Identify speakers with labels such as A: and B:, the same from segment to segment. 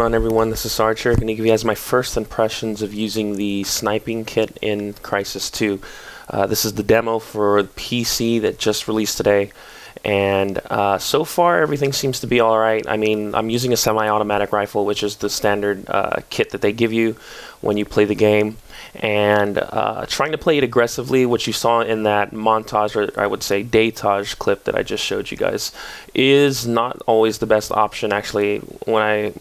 A: on, everyone? This is Archer. I'm going to give you guys my first impressions of using the sniping kit in Crysis 2. This is the demo for PC that just released today, and so far everything seems to be alright. I mean, I'm using a semi-automatic rifle, which is the standard kit that they give you when you play the game, and trying to play it aggressively, which you saw in that montage, or I would say Daytage clip that I just showed you guys, is not always the best option. Actually,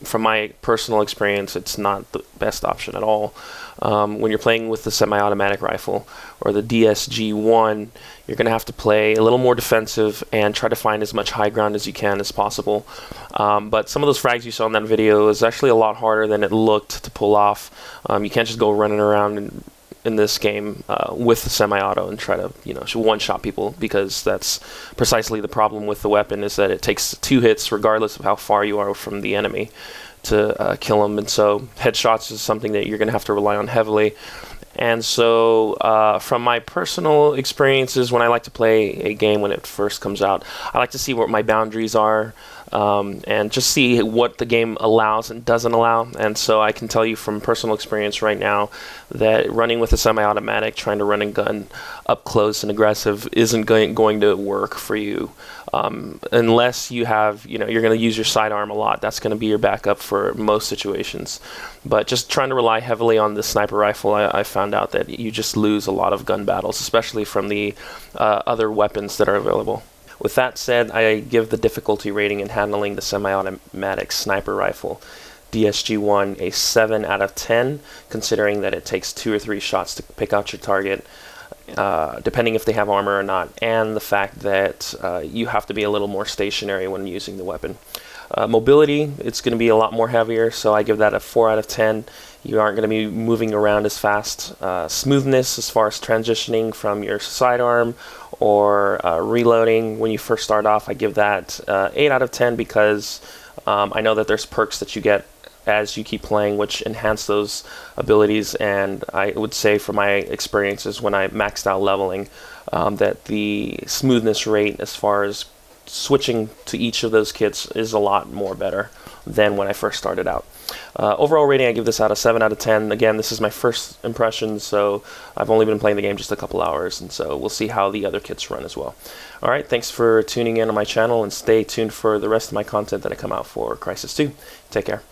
A: from my personal experience, it's not the best option at all. When you're playing with the semi-automatic rifle or the DSG-1, you're going to have to play a little more defensive and try to find as much high ground as you can as possible. But some of those frags you saw in that video is actually a lot harder than it looked to pull off. You can't just go running around in this game with the semi-auto and try to, one-shot people, because that's precisely the problem with the weapon, is that it takes 2 hits regardless of how far you are from the enemy to kill them. And so headshots is something that you're going to have to rely on heavily. And so from my personal experiences, when I like to play a game when it first comes out, I like to see what my boundaries are, and just see what the game allows and doesn't allow. And so I can tell you from personal experience right now that running with a semi-automatic, trying to run and gun up close and aggressive, isn't going to work for you, unless you have, you're going to use your sidearm a lot. That's going to be your backup for most situations. But just trying to rely heavily on the sniper rifle, I found out that you just lose a lot of gun battles, especially from the other weapons that are available. With that said, I give the difficulty rating in handling the semi-automatic sniper rifle DSG-1 a 7 out of 10, considering that it takes 2 or 3 shots to pick out your target, depending if they have armor or not, and the fact that you have to be a little more stationary when using the weapon. Mobility, it's going to be a lot more heavier, so I give that a 4 out of 10. You aren't going to be moving around as fast. Smoothness, as far as transitioning from your sidearm or reloading when you first start off, I give that 8 out of 10, because I know that there's perks that you get as you keep playing which enhance those abilities, and I would say from my experiences when I maxed out leveling, that the smoothness rate as far as switching to each of those kits is a lot more better than when I first started out. Overall rating, I give this out a 7 out of 10. Again, this is my first impression, so I've only been playing the game just a couple hours, and so we'll see how the other kits run as well. Alright, thanks for tuning in on my channel, and stay tuned for the rest of my content that I come out for Crysis 2. Take care.